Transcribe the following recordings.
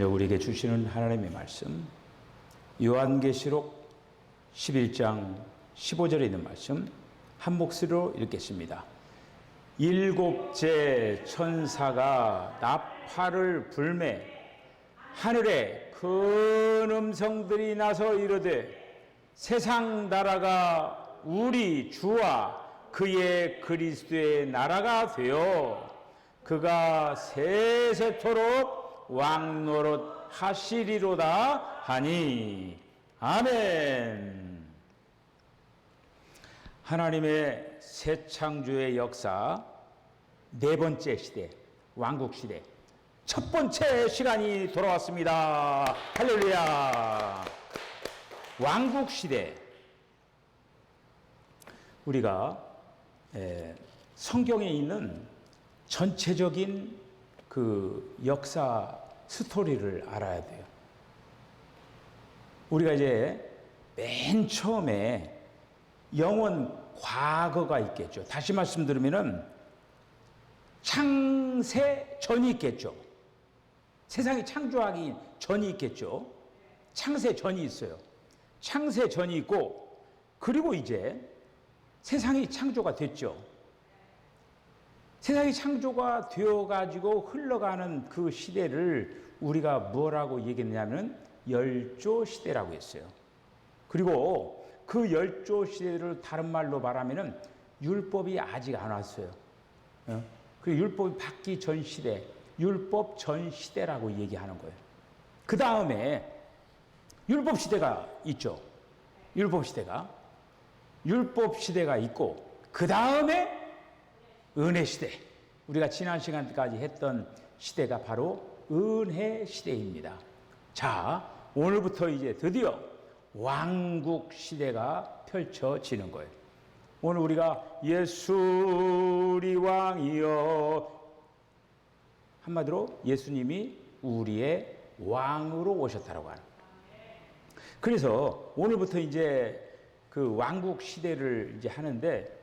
저녁 우리에게 주시는 하나님의 말씀, 요한계시록 11장 15절에 있는 말씀 한 목소리로 읽겠습니다. 일곱째 천사가 나팔을 불매 하늘에 큰 음성들이 나서 이르되 세상 나라가 우리 주와 그의 그리스도의 나라가 되어 그가 세세토록 왕노릇 하시리로다 하니 아멘. 하나님의 새 창조의 역사 네 번째 시대, 왕국 시대 첫 번째 시간이 돌아왔습니다. 할렐루야. 왕국 시대, 우리가 성경에 있는 전체적인 그 역사 스토리를 알아야 돼요. 우리가 이제 맨 처음에 영원 과거가 있겠죠. 다시 말씀드리면은 창세 전이 있겠죠. 세상이 창조하기 전이 있겠죠. 창세 전이 있어요. 창세 전이 있고, 그리고 이제 세상이 창조가 됐죠. 세상이 창조가 되어가지고 흘러가는 그 시대를 우리가 뭐라고 얘기했냐면 열조 시대라고 했어요. 그리고 그 열조 시대를 다른 말로 말하면은 율법이 아직 안 왔어요. 그 율법이 받기 전 시대, 율법 전 시대라고 얘기하는 거예요. 그 다음에 율법 시대가 있죠. 율법 시대가 있고, 그 다음에 은혜 시대, 우리가 지난 시간까지 했던 시대가 바로 은혜 시대입니다. 자, 오늘부터 이제 드디어 왕국 시대가 펼쳐지는 거예요. 오늘 우리가 예수 우리 왕이여, 한마디로 예수님이 우리의 왕으로 오셨다라고 하는 거예요. 그래서 오늘부터 이제 그 왕국 시대를 이제 하는데,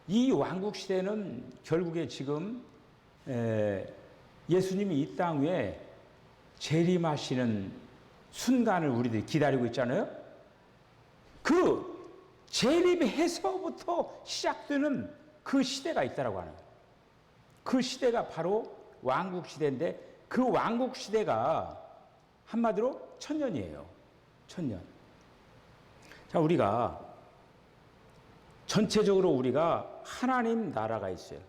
이 왕국 시대는 결국에 지금 예수님이 이 땅 위에 재림하시는 순간을 우리들이 기다리고 있잖아요. 그 재림해서부터 시작되는 그 시대가 있다라고 하는 거예요. 그 시대가 바로 왕국 시대인데, 그 왕국 시대가 한마디로 천년이에요. 천년. 자, 우리가 전체적으로 우리가 하나님 나라가 있어요.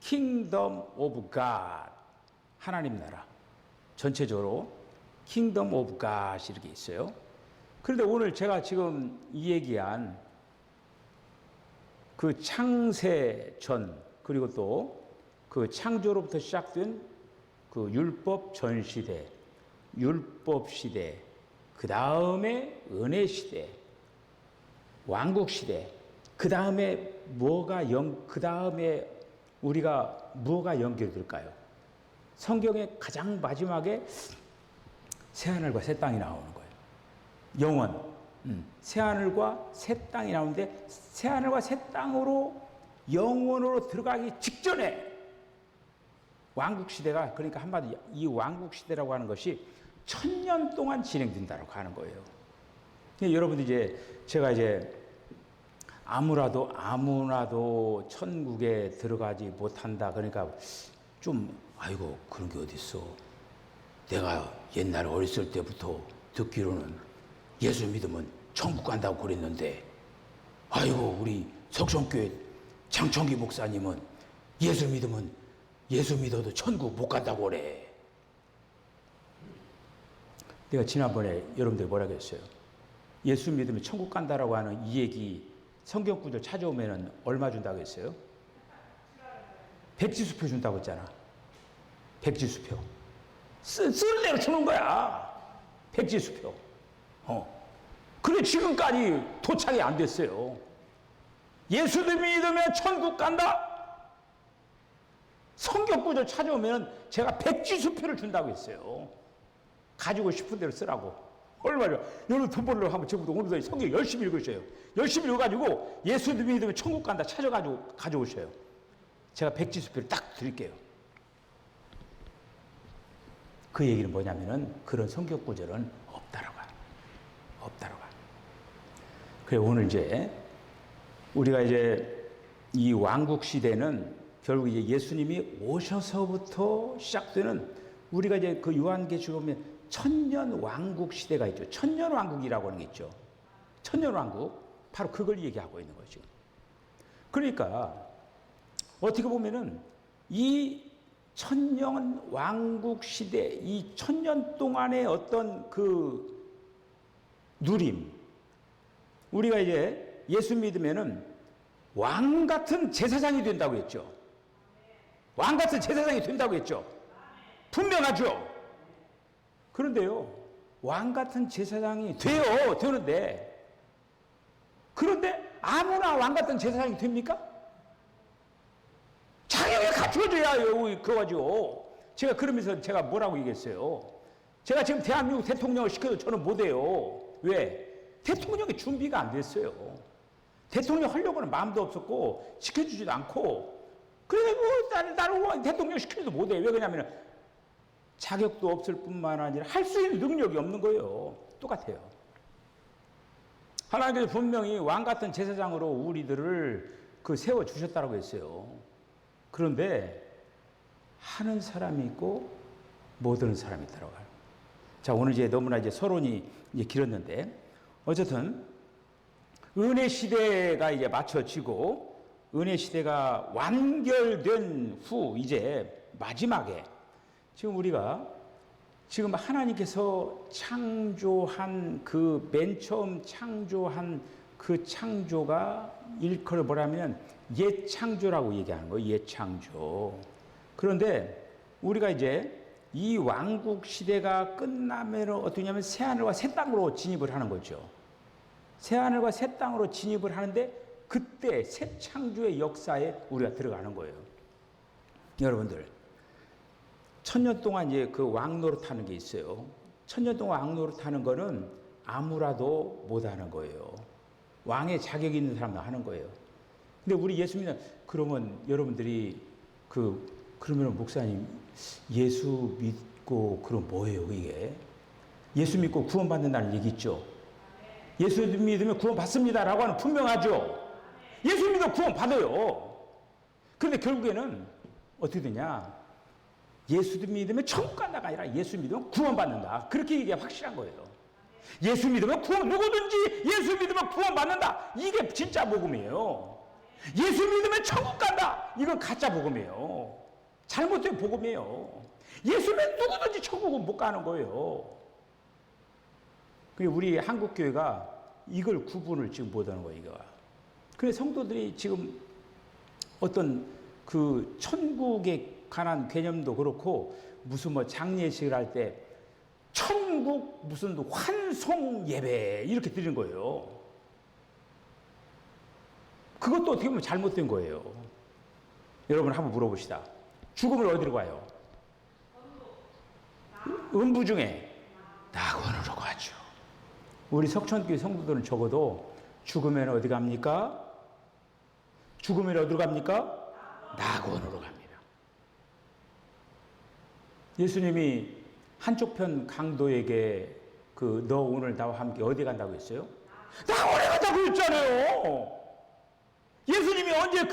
Kingdom of God. 하나님 나라. 전체적으로 Kingdom of God 이렇게 있어요. 그런데 오늘 제가 지금 이 얘기한 그 창세 전, 그리고 또 그 창조로부터 시작된 그 율법 전 시대, 율법 시대, 그 다음에 은혜 시대, 왕국 시대, 그 다음에 그 다음에 우리가 뭐가 연결될까요? 성경의 가장 마지막에 새하늘과 새 땅이 나오는 거예요. 영원. 새하늘과 새 땅이 나오는데, 새하늘과 새 땅으로 영원으로 들어가기 직전에 왕국 시대가, 그러니까 한마디 이 왕국 시대라고 하는 것이 1000년 동안 진행된다고 하는 거예요. 여러분들 이제 제가 이제 아무나도 천국에 들어가지 못한다, 그러니까 좀 아이고 그런 게 어딨어. 내가 옛날에 어렸을 때부터 듣기로는 예수 믿으면 천국 간다고 그랬는데, 아이고 우리 석성교회 장청기 목사님은 예수 믿어도 천국 못 간다고 그래. 내가 지난번에 여러분들 뭐라고 했어요? 예수 믿으면 천국 간다라고 하는 이 얘기 성경 구절 찾아오면 얼마 준다고 했어요? 백지수표 준다고 했잖아. 백지수표. 쓰는 대로 주는 거야. 백지수표. 근데 지금까지 도착이 안 됐어요. 예수 믿으면 천국 간다? 성경 구절 찾아오면 제가 백지수표를 준다고 했어요. 가지고 싶은 대로 쓰라고. 얼마죠? 여러분 돈 벌려고 하면 지금부터 오늘도 성경 열심히 읽으셔요. 열심히 읽어가지고 예수 믿으면 천국 간다 찾아가지고 가져오셔요. 제가 백지수표를 딱 드릴게요. 그 얘기는 뭐냐면은 그런 성경 구절은 없다라고 하는 거예요. 없다라고 하는 거예요. 그래 오늘 이제 우리가 이제 이 왕국 시대는 결국 이제 예수님이 오셔서부터 시작되는 우리가 이제 그 요한계시록에 보면 천년 왕국 시대가 있죠. 천년 왕국이라고 하는 게 있죠. 천년 왕국 바로 그걸 얘기하고 있는 거죠. 그러니까 어떻게 보면은 이 천년 왕국 시대, 이 천년 동안의 어떤 그 누림, 우리가 이제 예수 믿으면은 왕 같은 제사장이 된다고 했죠. 왕 같은 제사장이 된다고 했죠. 분명하죠. 그런데요, 왕 같은 제사장이 돼요. 되는데, 그런데 아무나 왕 같은 제사장이 됩니까? 자격이 갖춰져야 그거 가지고. 제가 그러면서 제가 뭐라고 얘기했어요? 제가 지금 대한민국 대통령을 시켜도 저는 못해요. 왜? 대통령이 준비가 안 됐어요. 대통령 하려고는 마음도 없었고 시켜주지도 않고 그래 뭐 나를 대통령 시켜도 못해. 왜 그러냐면 자격도 없을 뿐만 아니라 할 수 있는 능력이 없는 거예요. 똑같아요. 하나님께서 분명히 왕 같은 제사장으로 우리들을 그 세워 주셨다고 했어요. 그런데 하는 사람이 있고 못 하는 사람이 있다고 해요. 자, 오늘 이제 너무나 이제 서론이 이제 길었는데 어쨌든 은혜 시대가 이제 맞춰지고 은혜 시대가 완결된 후 이제 마지막에 지금 우리가 지금 하나님께서 창조한 그 맨 처음 창조한 그 창조가 일컬어 뭐라면 옛 창조라고 얘기하는 거예요. 옛 창조. 그런데 우리가 이제 이 왕국 시대가 끝나면 어떠냐면 새하늘과 새 땅으로 진입을 하는 거죠. 새하늘과 새 땅으로 진입을 하는데 그때 새 창조의 역사에 우리가 들어가는 거예요. 여러분들, 천년 동안 이제 그 왕 노릇하는 게 있어요. 천년 동안 왕 노릇하는 거는 아무라도 못하는 거예요. 왕의 자격이 있는 사람만 하는 거예요. 근데 우리 예수 믿는 그러면 여러분들이 그러면 목사님 예수 믿고 그럼 뭐예요 이게? 예수 믿고 구원받는다는 얘기 있죠. 예수 믿으면 구원받습니다라고 하는 분명하죠. 예수 믿으면 구원받아요. 그런데 결국에는 어떻게 되냐? 예수 믿으면 천국 간다가 아니라 예수 믿으면 구원받는다. 그렇게 얘기가 확실한 거예요. 예수 믿으면 누구든지 예수 믿으면 구원받는다. 이게 진짜 복음이에요. 예수 믿으면 천국 간다. 이건 가짜 복음이에요. 잘못된 복음이에요. 예수 믿으면 누구든지 천국은 못 가는 거예요. 우리 한국교회가 이걸 구분을 지금 못하는 거예요. 이거. 그래서 성도들이 지금 어떤 그 천국에 관한 개념도 그렇고 무슨 뭐 장례식을 할 때 천국 무슨 환송 예배 이렇게 드리는 거예요. 그것도 어떻게 보면 잘못된 거예요. 여러분 한번 물어봅시다. 죽음을 어디로 가요? 음부 중에 낙원으로 가죠. 우리 석천교회 성도들은 적어도 죽으면 어디 갑니까? 죽으면 어디로 갑니까? 낙원으로 갑니다. 예수님이 한쪽 편 강도에게 너 오늘 나와 함께 어디 간다고 했어요? 낙원에 간다고 했잖아요. 예수님이 언제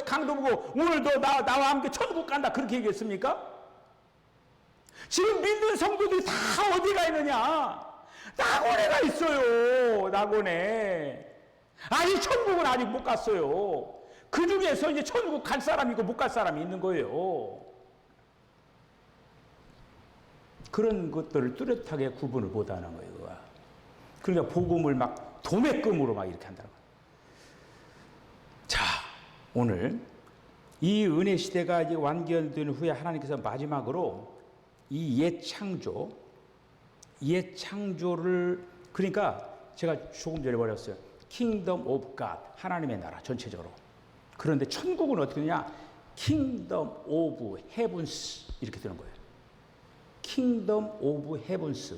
강도 보고 오늘 너 나와 함께 천국 간다 그렇게 얘기했습니까? 지금 믿는 성도들이 다 어디 가 있느냐? 낙원에 가 있어요. 낙원에. 아직 천국은 아직 못 갔어요. 그 중에서 이제 천국 갈 사람이 있고 못 갈 사람이 있는 거예요. 그런 것들을 뚜렷하게 구분을 못 하는 거예요. 그러니까 복음을 막 도매금으로 막 이렇게 한다는 거예요. 자, 오늘 이 은혜 시대가 이제 완결된 후에 하나님께서 마지막으로 이 옛 창조를 그러니까 제가 조금 전에 말했어요. Kingdom of God, 하나님의 나라 전체적으로. 그런데 천국은 어떻게 되냐? Kingdom of Heavens 이렇게 되는 거예요. Kingdom of Heavens,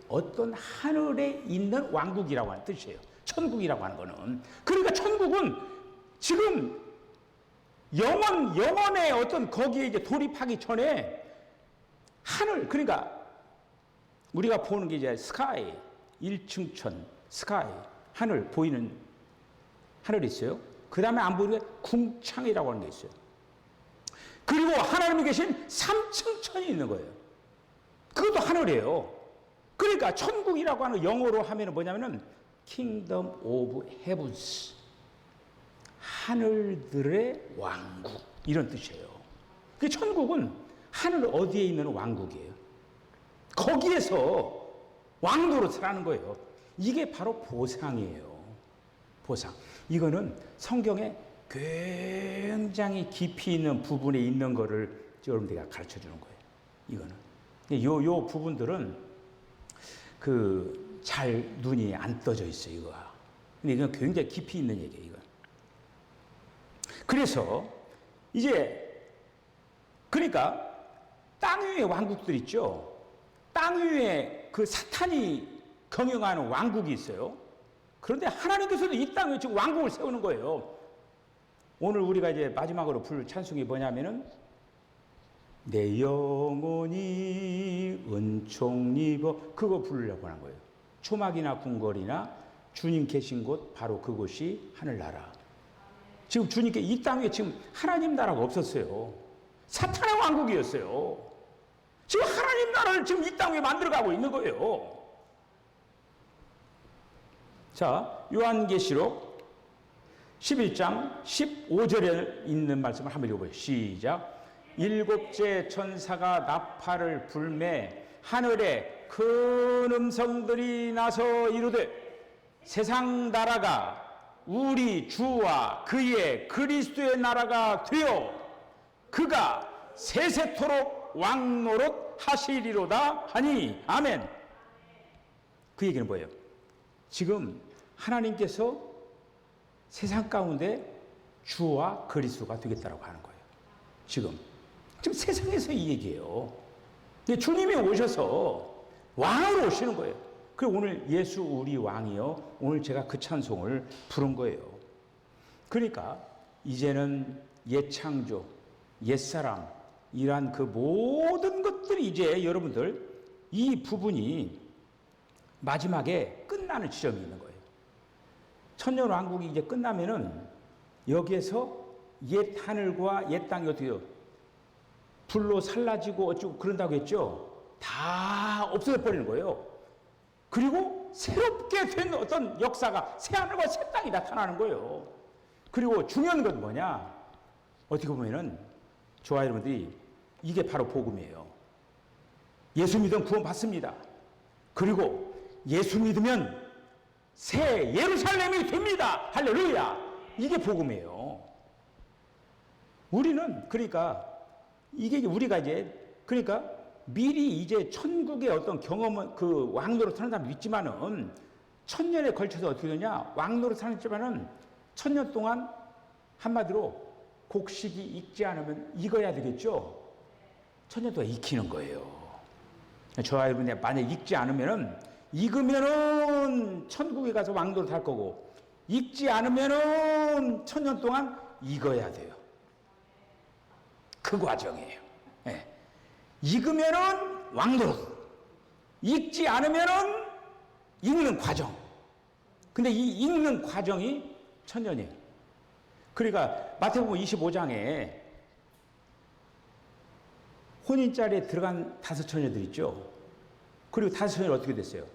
어떤 하늘에 있는 왕국이라고 하는 뜻이에요. 천국이라고 하는 거는. 그러니까 천국은 지금 영원의 어떤 거기에 이제 돌입하기 전에 하늘, 그러니까 우리가 보는 게 이제 스카이, 1층천, 스카이, 하늘, 보이는 하늘이 있어요. 그 다음에 안 보이는 게 궁창이라고 하는 게 있어요. 그리고 하나님이 계신 3층천이 있는 거예요. 그것도 하늘이에요. 그러니까 천국이라고 하는 영어로 하면 뭐냐면은 Kingdom of Heavens, 하늘들의 왕국, 이런 뜻이에요. 그 천국은 하늘 어디에 있는 왕국이에요. 거기에서 왕도로 살아는 거예요. 이게 바로 보상이에요. 보상. 이거는 성경에 굉장히 깊이 있는 부분에 있는 거를 여러분들이 가르쳐 주는 거예요. 이거는. 요 부분들은 잘 눈이 안 떠져 있어요, 이거가. 근데 이건 굉장히 깊이 있는 얘기예요, 이건. 그래서 이제 그러니까 땅 위의 왕국들 있죠. 땅 위에 그 사탄이 경영하는 왕국이 있어요. 그런데 하나님께서도 이 땅에 지금 왕국을 세우는 거예요. 오늘 우리가 이제 마지막으로 부를 찬송이 뭐냐면은 내 영혼이 은총 입어, 그거 부르려고 하는 거예요. 초막이나 궁궐이나 주님 계신 곳, 바로 그곳이 하늘나라. 지금 주님께 이 땅에 지금 하나님 나라가 없었어요. 사탄의 왕국이었어요. 지금 하나님 나라를 지금 이 땅에 만들어가고 있는 거예요. 자, 요한계시록 11장 15절에 있는 말씀을 한번 읽어보세요. 시작. 일곱째 천사가 나팔을 불매 하늘에 큰 음성들이 나서 이르되 세상 나라가 우리 주와 그의 그리스도의 나라가 되어 그가 세세토록 왕노릇 하시리로다 하니 아멘. 그 얘기는 뭐예요? 지금 하나님께서 세상 가운데 주와 그리스도가 되겠다라고 하는 거예요. 지금 세상에서 이 얘기예요. 근데 주님이 오셔서 왕으로 오시는 거예요. 그리고 오늘 예수 우리 왕이요, 오늘 제가 그 찬송을 부른 거예요. 그러니까 이제는 옛 창조, 옛사람, 이란 그 모든 것들이 이제 여러분들 이 부분이 마지막에 끝나는 지점이 있는 거예요. 천년왕국이 이제 끝나면은 여기에서 옛 하늘과 옛 땅이 어떻게 해요? 불로 살라지고 어쩌고 그런다고 했죠? 다 없어져 버리는 거예요. 그리고 새롭게 된 어떤 역사가 새 하늘과 새 땅이 나타나는 거예요. 그리고 중요한 건 뭐냐? 어떻게 보면은 저와 여러분들이 이게 바로 복음이에요. 예수 믿으면 구원 받습니다. 그리고 예수 믿으면 새 예루살렘이 됩니다. 할렐루야. 이게 복음이에요. 우리는 그러니까 이게 우리가 이제 그러니까 미리 이제 천국의 어떤 경험은 그 왕노릇 사는 사람도 있지만은 천년에 걸쳐서 어떻게 되냐? 왕노릇 사는지만은 천년 동안 한마디로 곡식이 익지 않으면 익어야 되겠죠? 천년 동안 익히는 거예요. 저와 여러분이 만약 익지 않으면은 익으면은 천국에 가서 왕노릇 할 거고 익지 않으면은 천년 동안 익어야 돼요. 그 과정이에요. 네. 익으면은 왕노릇, 익지 않으면은 익는 과정. 근데 이 익는 과정이 천년이에요. 그러니까 마태복음 25장에 혼인자리에 들어간 5 처녀들 있죠. 그리고 5 처녀들 어떻게 됐어요?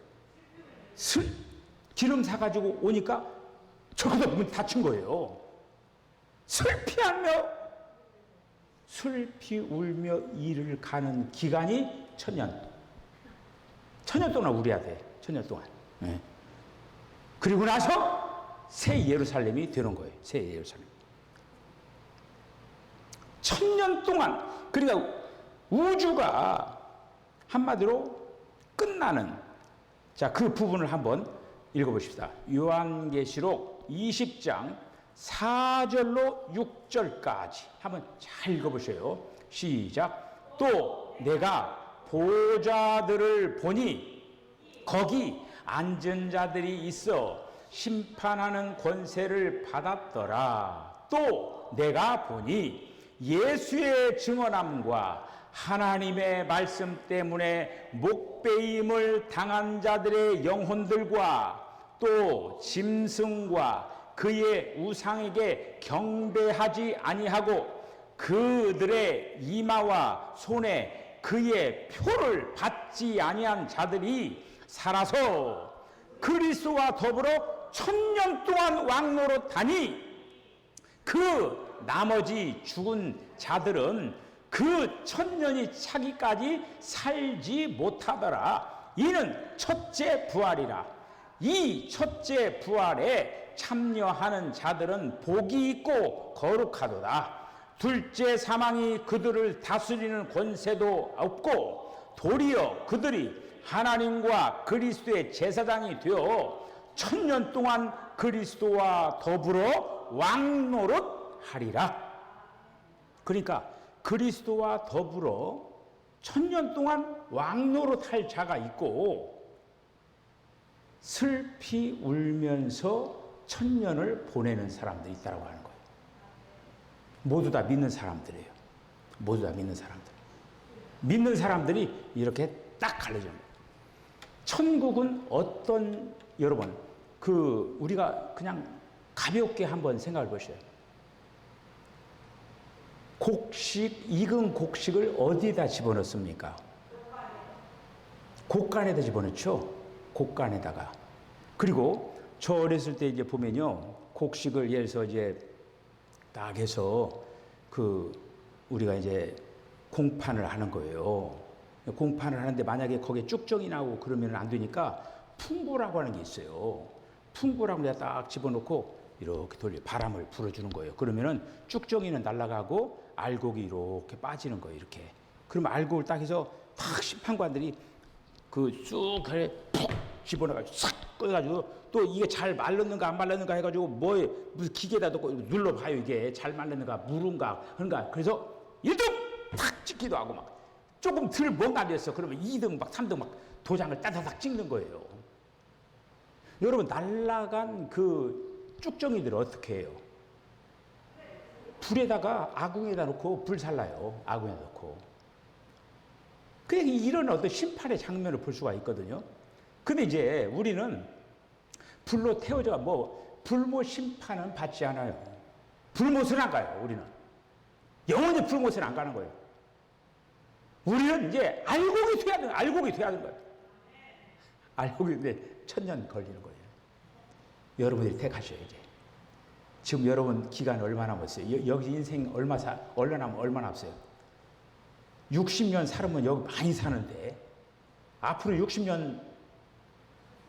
기름 사가지고 오니까 저기다 문 닫힌 거예요. 슬피 울며 이를 가는 기간이 천년. 천년 동안 우려야 돼. 천년 동안. 네. 그리고 나서 새 예루살렘이 되는 거예요. 새 예루살렘. 천년 동안. 그러니까 우주가 한마디로 끝나는. 자, 그 부분을 한번 읽어보십시다. 요한계시록 20장 4절로 6절까지 한번 잘 읽어보세요. 시작. 또 내가 보좌들을 보니 거기 앉은 자들이 있어 심판하는 권세를 받았더라. 또 내가 보니 예수의 증언함과 하나님의 말씀 때문에 목배임을 당한 자들의 영혼들과 또 짐승과 그의 우상에게 경배하지 아니하고 그들의 이마와 손에 그의 표를 받지 아니한 자들이 살아서 그리스도와 더불어 1000년 동안 왕노릇하니 그 나머지 죽은 자들은 그 1000년이 차기까지 살지 못하더라. 이는 첫째 부활이라. 이 첫째 부활에 참여하는 자들은 복이 있고 거룩하도다. 둘째 사망이 그들을 다스리는 권세도 없고 도리어 그들이 하나님과 그리스도의 제사장이 되어 1000년 동안 그리스도와 더불어 왕노릇하리라. 그러니까 그리스도와 더불어 1000년 동안 왕노릇할 자가 있고 슬피 울면서 1000년을 보내는 사람들이 있다고 하는 거예요. 모두 다 믿는 사람들이에요. 모두 다 믿는 사람들. 믿는 사람들이 이렇게 딱 갈려져 있는 거예요. 천국은 어떤, 여러분, 우리가 그냥 가볍게 한번 생각해 보셔요. 익은 곡식을 어디에다 집어넣습니까? 곡간에다 집어넣죠. 곡간에다가. 그리고 저 어렸을 때 이제 보면요, 곡식을 예를 들어서 이제 딱 해서 우리가 이제 공판을 하는 거예요. 공판을 하는데 만약에 거기에 쭉정이 나오고 그러면 안 되니까 풍부라고 하는 게 있어요. 풍부라고 내가 딱 집어넣고 이렇게 돌려 바람을 불어주는 거예요. 그러면은 쭉정이는 날아가고 알곡이 이렇게 빠지는 거예요. 이렇게. 그럼 알곡을 딱 해서 탁 심판관들이 쑥 푹 집어넣어가지고 싹 꺼가지고 또 이게 잘 말랐는가 안 말랐는가 해가지고 무슨 기계에다 놓고 눌러봐요. 이게 잘 말랐는가 무른가 그런가. 그래서 1등 탁 찍기도 하고 막 조금 덜 뭔가 됐어. 그러면 2등 막 3등 막 도장을 따다닥 찍는 거예요. 여러분 날라간 쭉정이들 어떻게 해요? 불에다가 아궁에다 놓고 불 살라요. 아궁에다 놓고. 그냥 이런 어떤 심판의 장면을 볼 수가 있거든요. 근데 이제 우리는 불로 태워져 불못 심판은 받지 않아요. 불못은 안 가요. 우리는 영원히 불못은 안 가는 거예요. 우리는 이제 알곡이 돼야 되는 거예요. 알곡이 돼 1000년 걸리는 거예요. 여러분들이 택하셔요. 이제 지금 여러분 기간 얼마나 남았어요? 여기 인생 얼마나 앞서요? 60년 살으면 여기 많이 사는데 앞으로 60년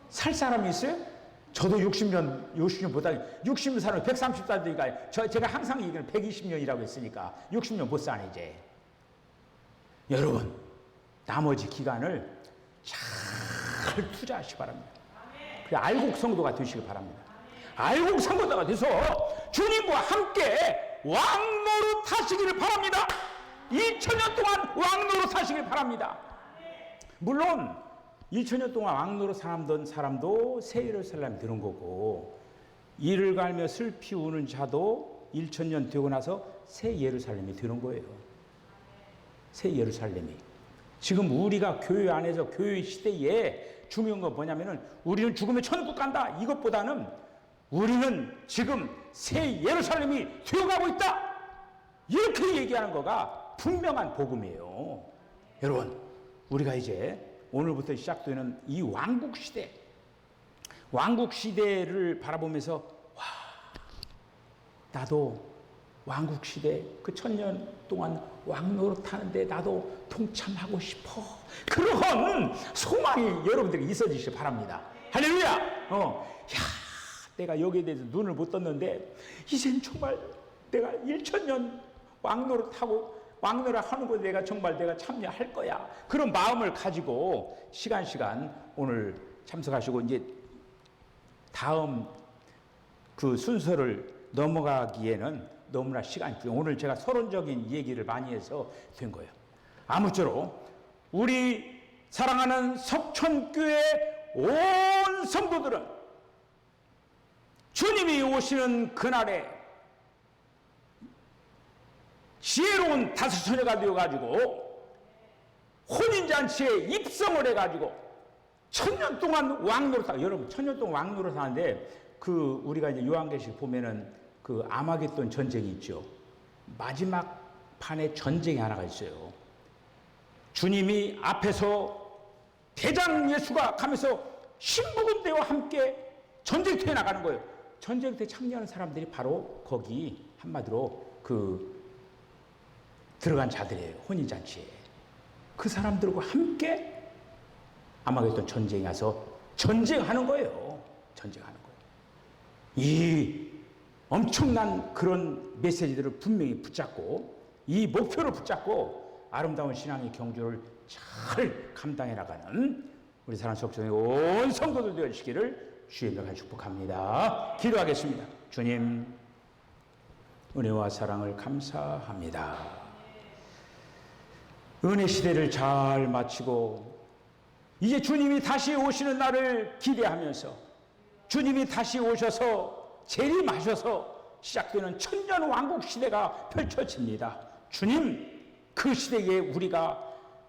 살 사람이 있어요? 저도 60년보다 60년 살면 130살 되니까 제가 항상 얘기는 120년이라고 했으니까 60년 못 사네 이제. 여러분 나머지 기간을 잘 투자하시기 바랍니다. 알곡 성도가 되시기 바랍니다. 알곡 성도가 돼서 주님과 함께 왕노릇 하시기를 바랍니다. 2000년 동안 왕노릇 하시길 바랍니다. 물론 2000년 동안 왕노릇 살았던 사람도 새 예루살렘 들은 거고 이를 갈며 슬피 우는 자도 1000년 되고 나서 새 예루살렘이 되는 거예요. 새 예루살렘이. 지금 우리가 교회 안에서 교회 시대에 중요한 건 뭐냐면은 우리는 죽으면 천국 간다. 이것보다는 우리는 지금 새 예루살렘이 되어가고 있다. 이렇게 얘기하는 거가 분명한 복음이에요. 여러분, 우리가 이제 오늘부터 시작되는 이 왕국 시대를 바라보면서 와, 나도 왕국 시대 1000년 동안 왕노릇 하는데 나도 동참하고 싶어. 그런 소망이 여러분들에게 있어지시기 바랍니다. 할렐루야! 내가 여기에 대해서 눈을 못 떴는데 이젠 정말 내가 1000년 왕노릇하고 왕노릇 하는 것에 내가 참여할 거야. 그런 마음을 가지고 시간 오늘 참석하시고 이제 다음 순서를 넘어가기에는 너무나 시간이 부족해요. 오늘 제가 서론적인 얘기를 많이 해서 된 거예요. 아무쪼록 우리 사랑하는 석천교회 온 성도들은 주님이 오시는 그날에 지혜로운 다섯 처녀가 되어가지고 혼인잔치에 입성을 해가지고 천년 동안 왕노릇하고, 여러분 천년 동안 왕노릇 하는데 그 우리가 이제 요한계시록 보면은 그 아마겟돈 전쟁이 있죠. 마지막 판에 전쟁이 하나가 있어요. 주님이 앞에서 대장 예수가 가면서 신부군대와 함께 전쟁터에 나가는 거예요. 전쟁터에 참여하는 사람들이 바로 거기 한마디로 그 들어간 자들이에요. 혼인잔치에. 그 사람들과 함께 아마겟돈 전쟁에 가서 전쟁하는 거예요. 전쟁하는 거예요. 이 엄청난 그런 메시지들을 분명히 붙잡고 이 목표를 붙잡고 아름다운 신앙의 경주를 잘 감당해 나가는 우리 사랑하는 속성의 온 성도들 되시기를 주의 이름으로 축복합니다. 기도하겠습니다. 주님, 은혜와 사랑을 감사합니다. 은혜 시대를 잘 마치고 이제 주님이 다시 오시는 날을 기대하면서 주님이 다시 오셔서 재림하셔서 시작되는 천년 왕국 시대가 펼쳐집니다. 주님, 그 시대에 우리가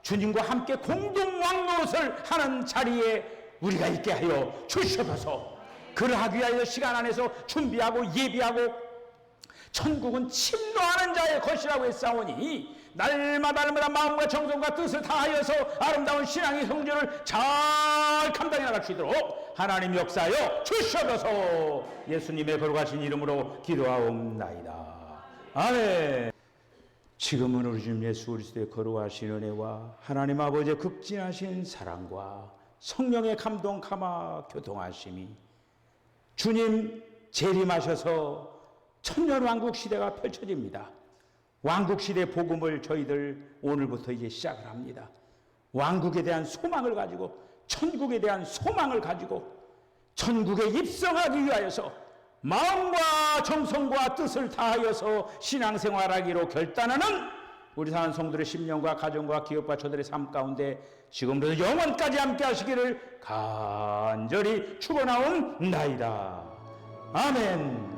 주님과 함께 공동 왕노릇을 하는 자리에 우리가 있게 하여 주시옵소서. 그러하기 위하여 시간 안에서 준비하고 예비하고 천국은 침노하는 자의 것이라고 했사오니 날마다 마음과 정성과 뜻을 다하여서 아름다운 신앙의 성전을 잘 감당해 나갈 수 있도록 하나님 역사하여 주시옵소서. 예수님의 거룩하신 이름으로 기도하옵나이다. 아멘. 지금은 우리 주님 예수 그리스도의 거룩하신 은혜와 하나님 아버지의 극진하신 사랑과 성령의 감동 감화 교통하심이 주님 재림하셔서 천년왕국 시대가 펼쳐집니다. 왕국시대 복음을 저희들 오늘부터 이제 시작을 합니다. 왕국에 대한 소망을 가지고 천국에 대한 소망을 가지고 천국에 입성하기 위하여서 마음과 정성과 뜻을 다하여서 신앙생활하기로 결단하는 우리 사는 성도들의 심령과 가정과 기업과 저들의 삶 가운데 지금부터 영원까지 함께 하시기를 간절히 축원하옵나이다. 아멘.